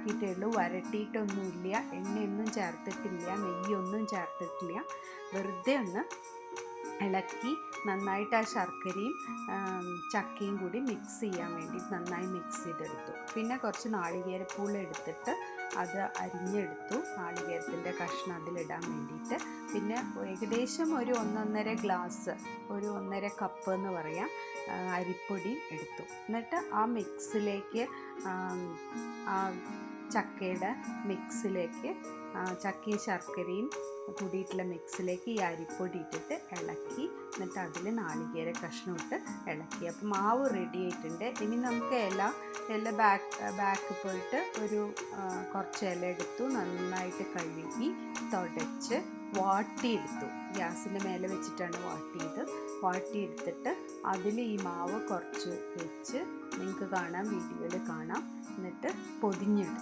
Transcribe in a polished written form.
ചൂടാക്കിയിട്ടേ ഉള്ളൂ, വരട്ടിയിട്ടൊന്നുമില്ല, എണ്ണയൊന്നും ചേർത്തിട്ടില്ല, നെയ്യൊന്നും ചേർത്തിട്ടില്ല. വെറുതെ ഒന്ന് ഇളക്കി നന്നായിട്ട് ആ ശർക്കരയും ചക്കയും കൂടി മിക്സ് ചെയ്യാൻ വേണ്ടി നന്നായി മിക്സ് ചെയ്തെടുത്തു. പിന്നെ കുറച്ച് നാളികേരപ്പൂള എടുത്തിട്ട് അത് അരിഞ്ഞെടുത്തു, നാളികേരത്തിൻ്റെ കഷ്ണം അതിലിടാൻ വേണ്ടിയിട്ട്. പിന്നെ ഏകദേശം ഒരു 1.5 ഗ്ലാസ്, ഒരു 1.5 കപ്പ് എന്ന് പറയാം, അരിപ്പൊടി എടുത്തു. എന്നിട്ട് ആ മിക്സിലേക്ക്, ആ ചക്കയുടെ മിക്സിലേക്ക്, ചക്കയും ശർക്കരയും കൂടിയിട്ടുള്ള മിക്സിലേക്ക് ഈ അരിപ്പൊടി ഇട്ടിട്ട് ഇളക്കി, എന്നിട്ട് അതിൽ നാളികേര കഷ്ണം ഇട്ട് ഇളക്കി. അപ്പം മാവ് റെഡി ആയിട്ടുണ്ട്. ഇനി നമുക്ക് ഇല ബാക്ക് പോയിട്ട് ഒരു കുറച്ച് ഇല എടുത്തു, നന്നായിട്ട് കഴുകി തുടച്ച് വാട്ടിയെടുത്തു. ഗ്യാസിൻ്റെ മേലെ വെച്ചിട്ടാണ് വാട്ടിയെടുത്തിട്ട് അതിൽ ഈ മാവ് കുറച്ച് വെച്ച്, നിങ്ങൾക്ക് കാണാം, വീഡിയോയിൽ കാണാം, എന്നിട്ട് പൊതിഞ്ഞെടുത്തു.